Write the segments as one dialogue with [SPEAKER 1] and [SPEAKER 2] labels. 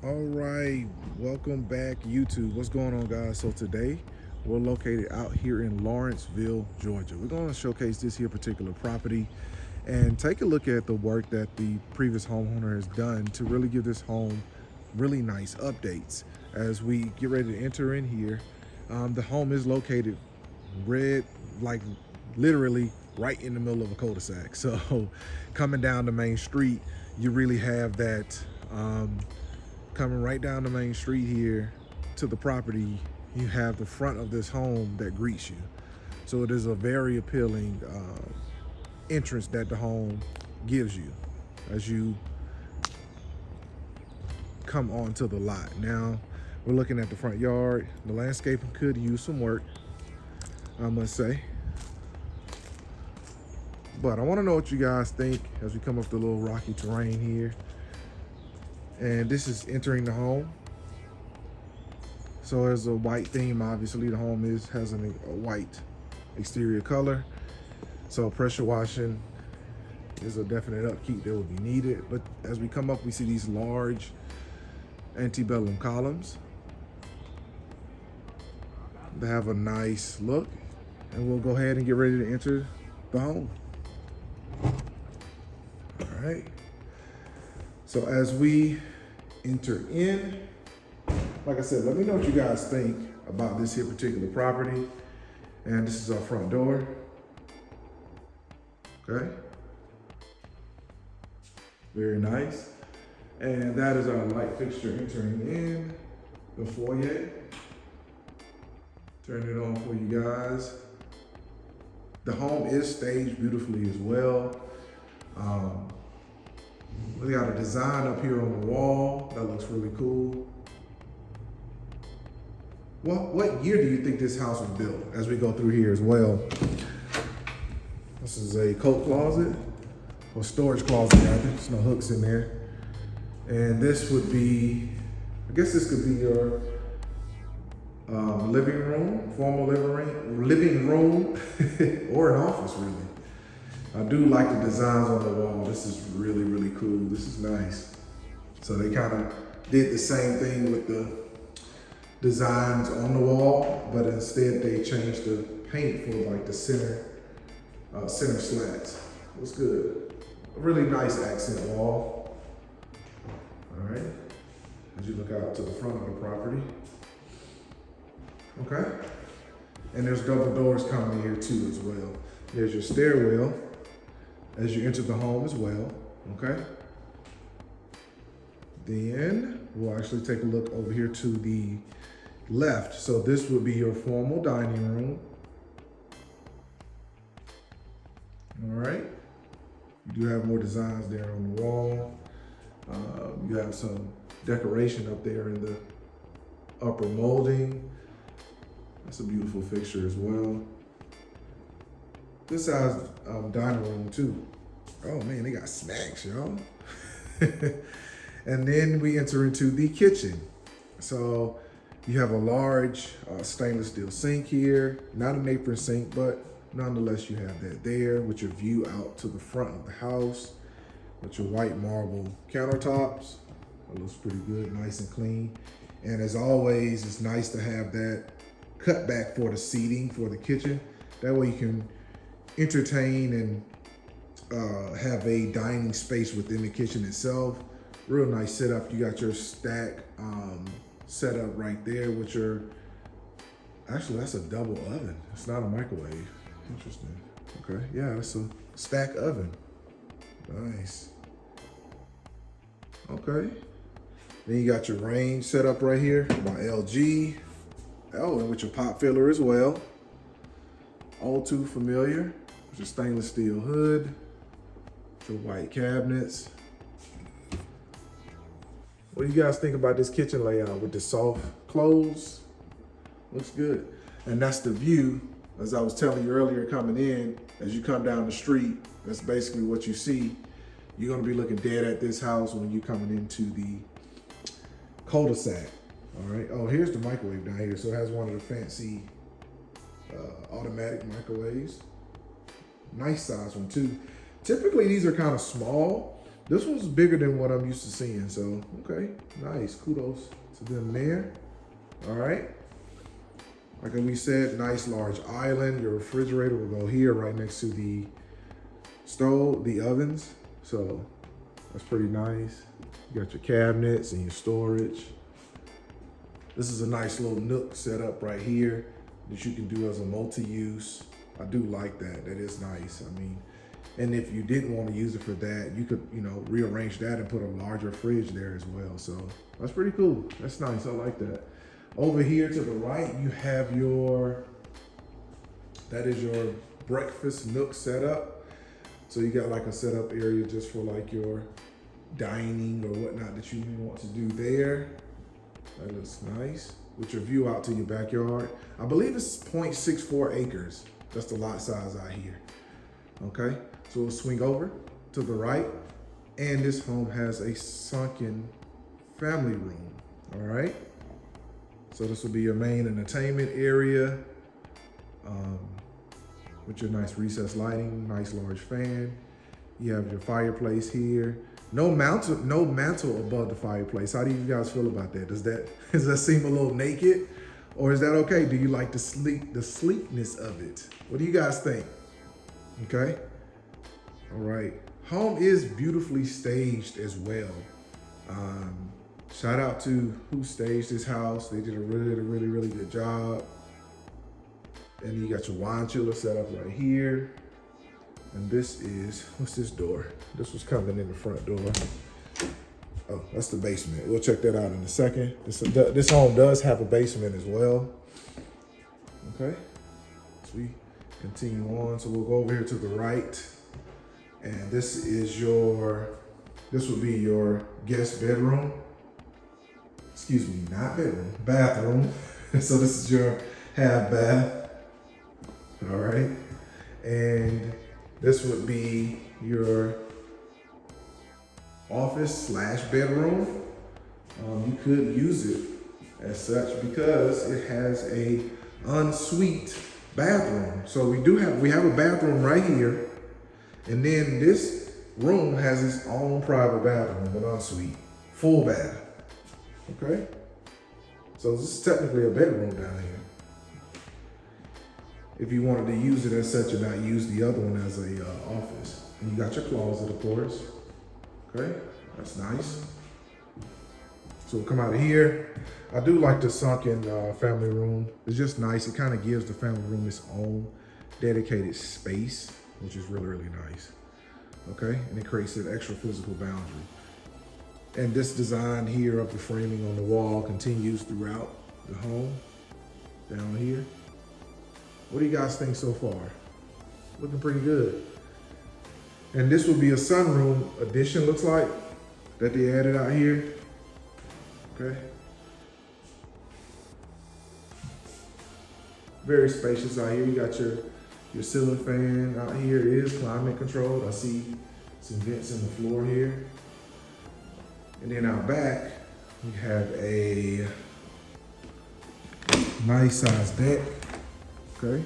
[SPEAKER 1] All right, welcome back, YouTube. What's going on, guys? So today we're located out here in Lawrenceville, Georgia. We're going to showcase this here particular property and take a look at the work that the previous homeowner has done to really give this home really nice updates. As we get ready to enter in here, the home is located red, like literally right in the middle of a cul-de-sac. So coming down the main street, you really have that. Coming right down the main street here to the property, you have the front of this home that greets you. So it is a very appealing entrance that the home gives you as you come onto the lot. Now we're looking at the front yard. The landscaping could use some work, I must say. But I want to know what you guys think as we come up the little rocky terrain here. And this is entering the home. So there's a white theme. Obviously the home has a white exterior color. So pressure washing is a definite upkeep that will be needed. But as we come up, we see these large antebellum columns. They have a nice look. And we'll go ahead and get ready to enter the home. All right. So as we enter in, like I said, let me know what you guys think about this here particular property. And this is our front door. Okay. Very nice. And that is our light fixture entering in the foyer. Turn it on for you guys. The home is staged beautifully as well. We got a design up here on the wall that looks really cool. What year do you think this house was built as we go through here as well? This is a coat closet, or storage closet rather. There's no hooks in there. And this would be, I guess this could be your living room, formal living room, or an office really. I do like the designs on the wall. This is really, really cool. This is nice. So they kind of did the same thing with the designs on the wall, but instead they changed the paint for like the center slats. Looks good. A really nice accent wall. All right. As you look out to the front of the property. Okay. And there's double doors coming here too as well. There's your stairwell as you enter the home as well, okay? Then we'll actually take a look over here to the left. So this would be your formal dining room. All right. You do have more designs there on the wall. You have some decoration up there in the upper molding. That's a beautiful fixture as well. This size dining room too. Oh man, they got snacks, y'all. And then we enter into the kitchen. So you have a large stainless steel sink here. Not an apron sink, but nonetheless you have that there with your view out to the front of the house with your white marble countertops. It looks pretty good, nice and clean. And as always, it's nice to have that cutback for the seating for the kitchen. That way you can entertain and have a dining space within the kitchen itself. Real nice setup. You got your stack set up right there with your, actually that's a double oven. It's not a microwave. Interesting. Okay, yeah, that's a stack oven. Nice. Okay. Then you got your range set up right here by LG. Oh, and with your pop filler as well. All too familiar. With your stainless steel hood. Your white cabinets. What do you guys think about this kitchen layout with the soft close? Looks good. And that's the view, as I was telling you earlier coming in, as you come down the street, that's basically what you see. You're gonna be looking dead at this house when you're coming into the cul-de-sac. All right, oh, here's the microwave down here. So it has one of the fancy automatic microwaves. Nice size one too. Typically these are kind of small, This one's bigger than what I'm used to seeing. So, okay, nice. Kudos to them there. All right. Like we said, nice large island. Your refrigerator will go here right next to the stove, the ovens. So that's pretty nice. You got your cabinets and your storage. This is a nice little nook set up right here that you can do as a multi-use. I do like that. That is nice. I mean, and if you didn't want to use it for that, you could, you know, rearrange that and put a larger fridge there as well. So that's pretty cool. That's nice. I like that. Over here to the right, you have that is your breakfast nook setup. So you got like a setup area just for like your dining or whatnot that you may want to do there. That looks nice. With your view out to your backyard. I believe it's 0.64 acres. That's the lot size out here. Okay, so we'll swing over to the right. And this home has a sunken family room, all right? So this will be your main entertainment area with your nice recessed lighting, nice large fan. You have your fireplace here. No mantle above the fireplace. How do you guys feel about that? Does that seem a little naked, or is that okay? Do you like the sleekness of it? What do you guys think? Okay. All right. Home is beautifully staged as well. Shout out to who staged this house. They did a really good job. And you got your wine chiller set up right here. And this is, what's this door? This was coming in the front door. Oh, that's the basement. We'll check that out in a second. This home does have a basement as well. Okay, so we continue on. So we'll go over here to the right. And this would be your guest bedroom. Excuse me, not bedroom, bathroom. So this is your half bath. All right. And this would be your office / bedroom. You could use it as such because it has a ensuite bathroom. So we have a bathroom right here, and then this room has its own private bathroom, an ensuite, full bath. Okay, so this is technically a bedroom down here. If you wanted to use it as such and not use the other one as a office. And you got your closet, of course. Okay, that's nice. So we'll come out of here. I do like the sunken family room. It's just nice. It kind of gives the family room its own dedicated space, which is really nice. Okay, and it creates an extra physical boundary. And this design here of the framing on the wall continues throughout the home down here. What do you guys think so far? Looking pretty good. And this will be a sunroom addition, looks like, that they added out here. Okay. Very spacious out here. You got your ceiling fan out here. It is climate controlled. I see some vents in the floor here. And then out back, we have a nice sized deck. Okay.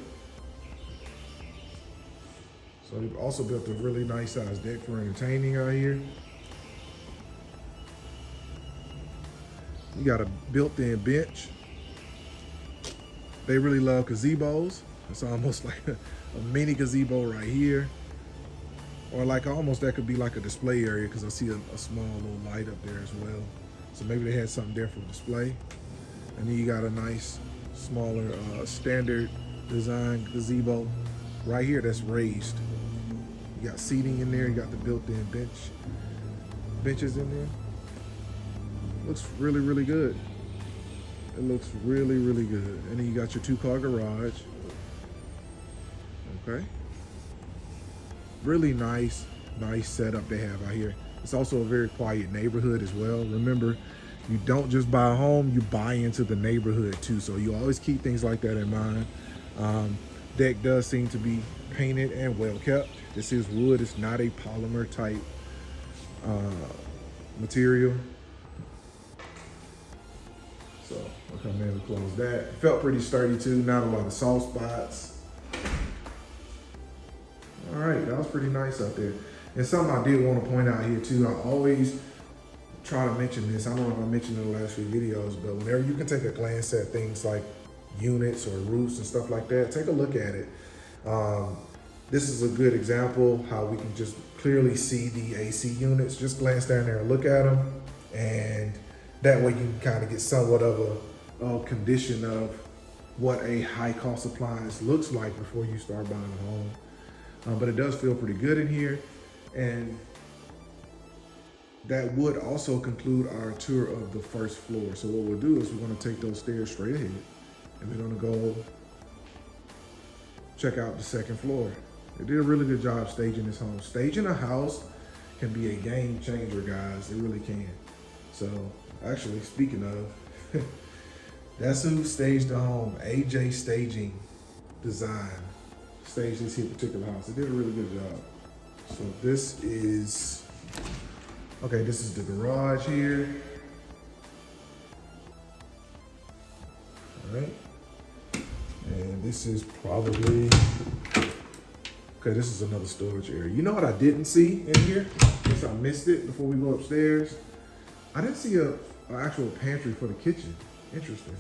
[SPEAKER 1] So they've also built a really nice sized deck for entertaining out here. You got a built-in bench. They really love gazebos. It's almost like a mini gazebo right here. Or like almost that could be like a display area because I see a small little light up there as well. So maybe they had something there for display. And then you got a nice smaller standard design gazebo right here that's raised. You got seating in there. You got the built-in benches in there. Looks really good. It looks really good. And then you got your 2-car garage. Okay. Really nice setup they have out here. It's also a very quiet neighborhood as well. Remember, you don't just buy a home, you buy into the neighborhood too. So you always keep things like that in mind. Deck does seem to be painted and well kept. This is wood, it's not a polymer type material. So I'll come in and close that. It felt pretty sturdy too, not a lot of soft spots. All right, that was pretty nice out there. And something I did want to point out here too, I always try to mention this. I don't know if I mentioned it in the last few videos, but whenever you can take a glance at things like units or roofs and stuff like that, take a look at it. This is a good example how we can just clearly see the AC units. Just glance down there and look at them, and that way you can kind of get somewhat of a condition of what a high cost appliance looks like before you start buying a home. But it does feel pretty good in here, and that would also conclude our tour of the first floor. So what we'll do is we're going to take those stairs straight ahead, and we're going to go check out the second floor. They did a really good job staging this home. Staging a house can be a game changer, guys. It really can. So actually, speaking of, that's who staged the home. AJ Staging Design staged this here particular house. They did a really good job. So this is, okay, this is the garage here. All right. And this is probably, okay, this is another storage area. You know what I didn't see in here? I guess I missed it before we go upstairs. I didn't see an actual pantry for the kitchen. Interesting.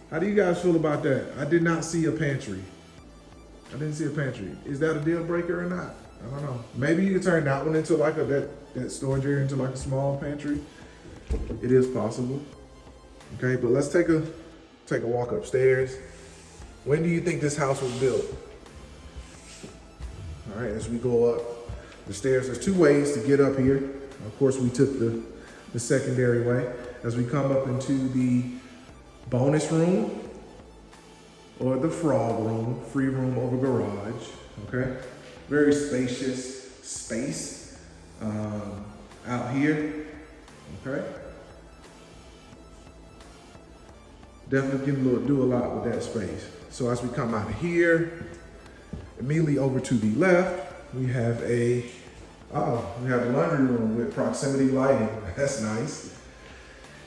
[SPEAKER 1] How do you guys feel about that? I did not see a pantry. I didn't see a pantry. Is that a deal breaker or not? I don't know. Maybe you can turn that one into like that storage area into like a small pantry. It is possible. Okay, but let's take a walk upstairs. When do you think this house was built? All right, as we go up the stairs, there's two ways to get up here. Of course, we took the secondary way. As we come up into the bonus room, or the frog room, free room over garage, okay? Very spacious space out here, okay? Definitely can do a lot with that space. So as we come out of here, immediately over to the left, we have a laundry room with proximity lighting. That's nice.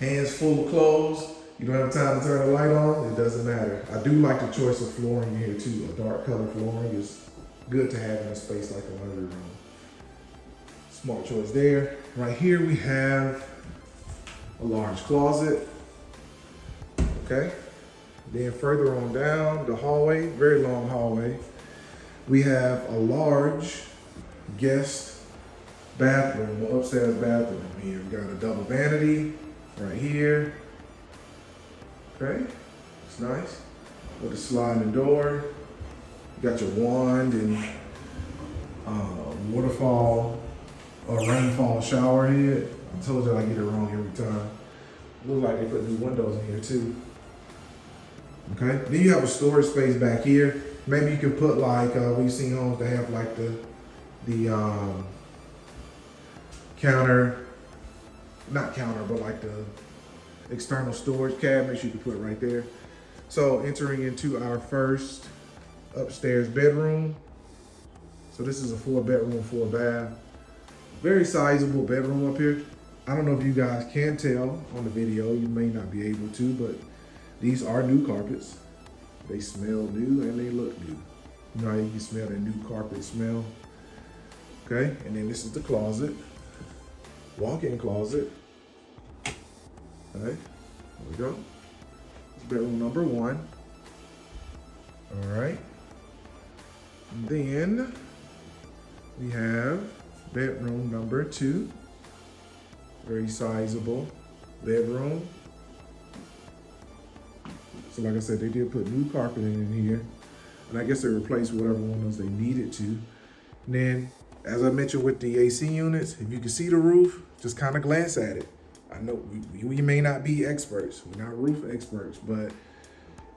[SPEAKER 1] Hands full of clothes. You don't have time to turn the light on, it doesn't matter. I do like the choice of flooring here too. A dark color flooring is good to have in a space like a laundry room. Smart choice there. Right here we have a large closet. Okay. Then further on down the hallway, very long hallway, we have a large guest bathroom, upstairs bathroom here. We got a double vanity right here. Okay, it's nice. With a sliding door. You got your wand and waterfall or rainfall shower head. I told you I get it wrong every time. Looks like they put new windows in here too. Okay, then you have a storage space back here. Maybe you can put like, we've seen homes that have like the counter, not counter, but like the external storage cabinets you can put right there. So entering into our first upstairs bedroom. So this is a 4-bedroom, 4-bath. Very sizable bedroom up here. I don't know if you guys can tell on the video, you may not be able to, but these are new carpets. They smell new and they look new. You know how you can smell that new carpet smell? Okay, and then this is the closet. Walk-in closet. All right, there we go. It's bedroom number 1. All right. And then we have bedroom number 2. Very sizable bedroom. So like I said, they did put new carpeting in here. And I guess they replaced whatever ones they needed to. And then, as I mentioned with the AC units, if you can see the roof, just kind of glance at it. I know we may not be experts. We're not roof experts, but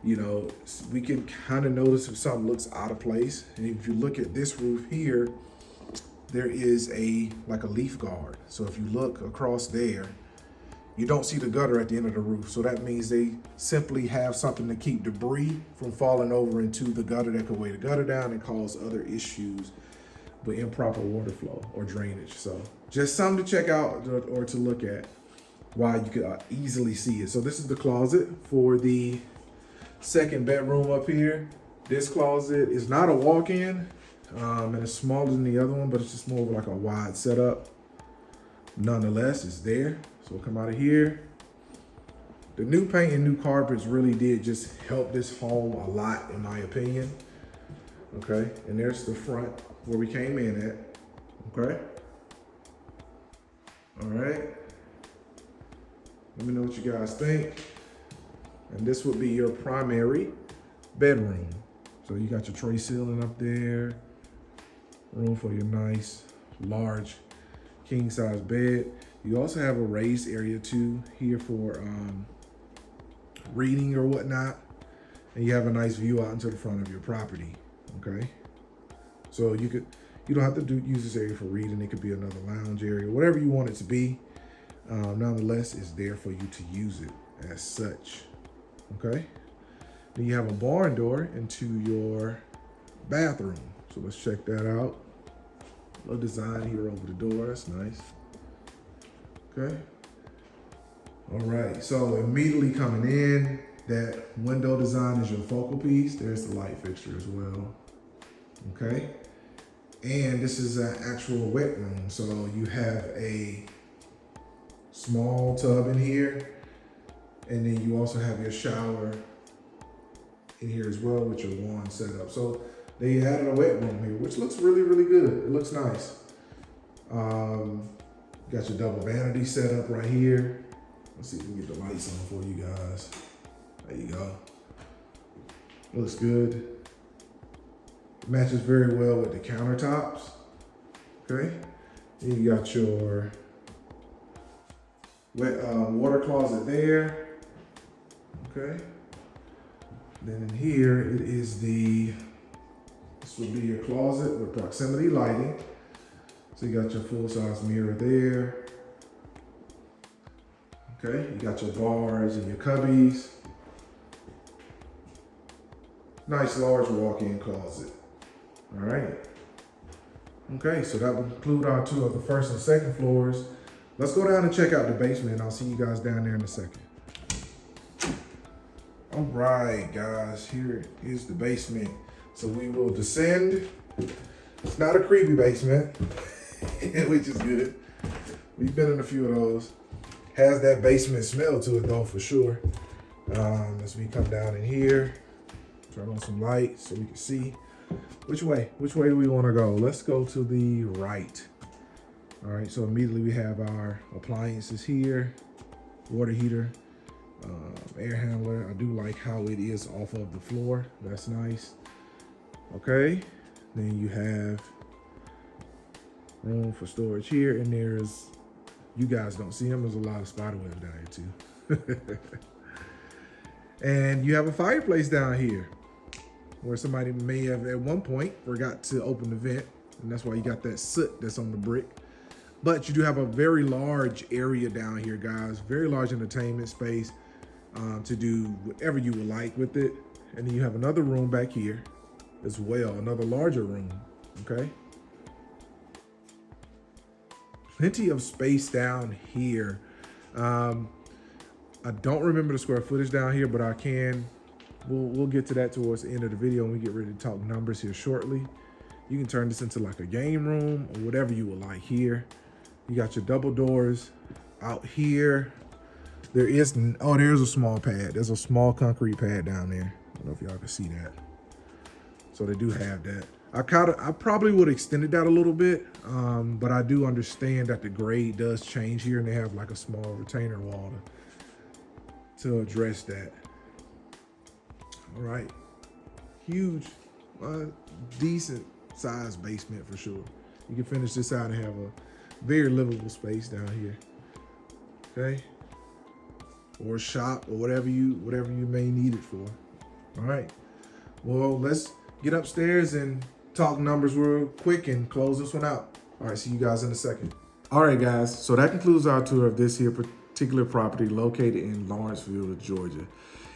[SPEAKER 1] you know, we can kind of notice if something looks out of place. And if you look at this roof here, there is like a leaf guard. So if you look across there, you don't see the gutter at the end of the roof. So that means they simply have something to keep debris from falling over into the gutter that could weigh the gutter down and cause other issues with improper water flow or drainage. So just something to check out or to look at while you could easily see it. So this is the closet for the second bedroom up here. This closet is not a walk-in, And it's smaller than the other one, but it's just more of like a wide setup. Nonetheless, it's there. So we'll come out of here. The new paint and new carpets really did just help this home a lot, in my opinion. Okay, and there's the front where we came in at. Okay. All right. Let me know what you guys think. And this would be your primary bedroom. So you got your tray ceiling up there, room for your nice, large, king size bed. You also have a raised area too here for reading or whatnot. And you have a nice view out into the front of your property, okay? So you don't have to use this area for reading. It could be another lounge area, whatever you want it to be. Nonetheless, it's there for you to use it as such, okay? Then you have a barn door into your bathroom. So let's check that out. A little design here over the door, that's nice. Okay. All right, so immediately coming in, that window design is your focal piece. There's the light fixture as well. Okay. And this is an actual wet room. So you have a small tub in here. And then you also have your shower in here as well with your wand set up. So they added a wet room here, which looks really, really good. It looks nice. Got your double vanity set up right here. Let's see if we can get the lights on for you guys. There you go. Looks good. It matches very well with the countertops. Okay. Then you got your wet water closet there. Okay. Then in here, it is this would be your closet with proximity lighting. So you got your full-size mirror there. Okay, you got your bars and your cubbies. Nice large walk-in closet. All right. Okay, so that will conclude our tour of the first and second floors. Let's go down and check out the basement. I'll see you guys down there in a second. All right, guys, here is the basement. So we will descend. It's not a creepy basement, which is good. We've been in a few of those. Has that basement smell to it though, for sure. As we come down in here, turn on some lights so we can see which way do we want to go. Let's go to the right. All right, so immediately we have our appliances here, water heater, air handler. I do like how it is off of the floor. That's nice. Okay, then you have room for storage here, and there's, you guys don't see them, there's a lot of spider webs down here too. And you have a fireplace down here where somebody may have at one point forgot to open the vent, and that's why you got that soot that's on the brick. But you do have a very large area down here, guys, very large entertainment space to do whatever you would like with it. And then you have another room back here as well, another larger room, okay? Plenty of space down here. I don't remember the square footage down here, but I can. We'll get to that towards the end of the video when we get ready to talk numbers here shortly. You can turn this into like a game room or whatever you would like here. You got your double doors out here. There's a small pad. There's a small concrete pad down there. I don't know if y'all can see that. So they do have that. I probably would have extended that a little bit, but I do understand that the grade does change here, and they have like a small retainer wall to address that. All right, huge, decent sized basement for sure. You can finish this out and have a very livable space down here. Okay, or shop or whatever you may need it for. All right, well, let's get upstairs and talk numbers real quick and close this one out. All right, see you guys in a second. All right, guys, so that concludes our tour of this here particular property located in Lawrenceville, Georgia.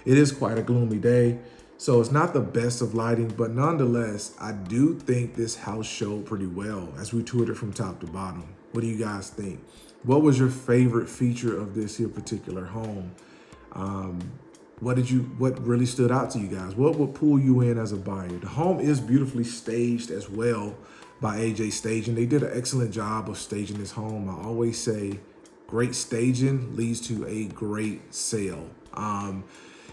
[SPEAKER 1] It is quite a gloomy day, so it's not the best of lighting, but nonetheless, I do think this house showed pretty well as we toured it from top to bottom. What do you guys think? What was your favorite feature of this here particular home? what really stood out to you guys? What would pull you in as a buyer? The home is beautifully staged as well by AJ Staging. They did an excellent job of staging this home. I always say great staging leads to a great sale.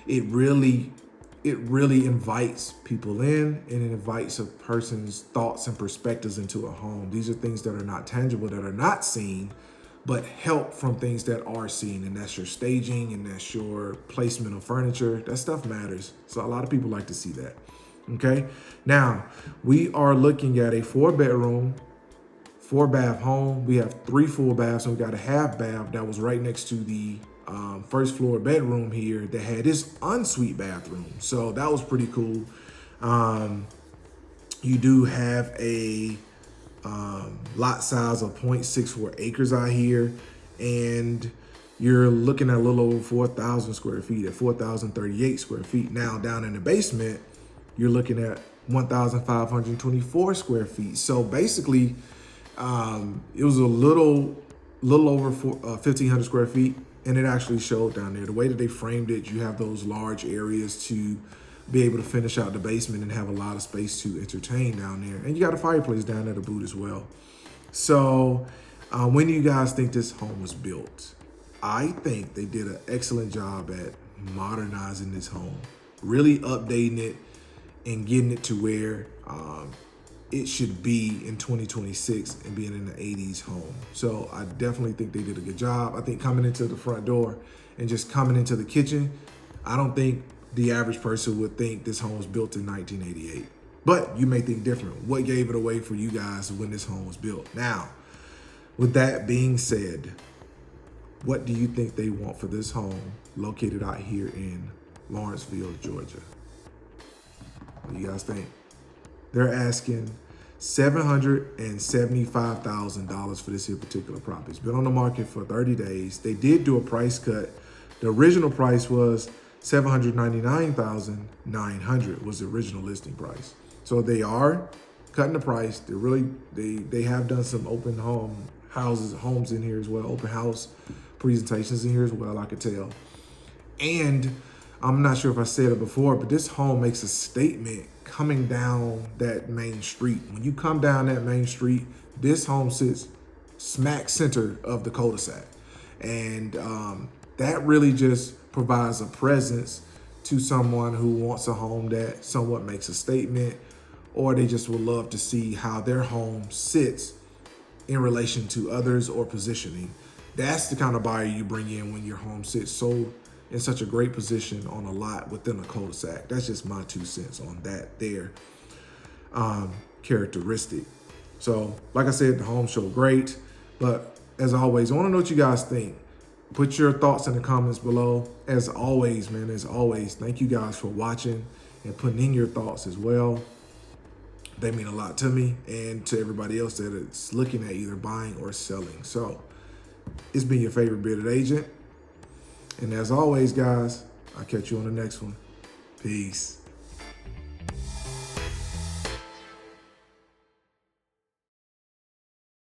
[SPEAKER 1] It really invites people in, and it invites a person's thoughts and perspectives into a home. These are things that are not tangible, that are not seen, but help from things that are seen, and that's your staging and that's your placement of furniture. That stuff matters. So a lot of people like to see that. Okay. Now we are looking at a 4-bedroom, 4-bath home. We have 3 full baths, and we got a half bath that was right next to the first floor bedroom here that had this ensuite bathroom. So that was pretty cool. You do have a lot size of 0.64 acres out here, and you're looking at a little over 4,000 square feet, at 4,038 square feet. Now down in the basement, you're looking at 1,524 square feet. So basically, it was a little over 1,500 square feet, and it actually showed down there. The way that they framed it, you have those large areas to be able to finish out the basement and have a lot of space to entertain down there. And you got a fireplace down there to boot as well. So when do you guys think this home was built? I think they did an excellent job at modernizing this home, really updating it and getting it to where it should be in 2026 and being in the 80s home. So I definitely think they did a good job. I think coming into the front door and just coming into the kitchen, I don't think the average person would think this home was built in 1988. But you may think different. What gave it away for you guys when this home was built? Now, with that being said, what do you think they want for this home located out here in Lawrenceville, Georgia? What do you guys think? They're asking $775,000 for this here particular property. It's been on the market for 30 days. They did do a price cut. The original price was $799,900 was the original listing price. So they are cutting the price. They have done some open homes in here as well, open house presentations in here as well, I could tell. And I'm not sure if I said it before, but this home makes a statement coming down that main street. When you come down that main street, this home sits smack center of the cul-de-sac. And that really just provides a presence to someone who wants a home that somewhat makes a statement, or they just would love to see how their home sits in relation to others or positioning. That's the kind of buyer you bring in when your home sits so in such a great position on a lot within a cul-de-sac. That's just my 2 cents on that there characteristic. So like I said, the home showed great, but as always, I want to know what you guys think. Put your thoughts in the comments below. As always, thank you guys for watching and putting in your thoughts as well. They mean a lot to me and to everybody else that is looking at either buying or selling. So it's been your favorite bearded agent. And as always, guys, I'll catch you on the next one. Peace.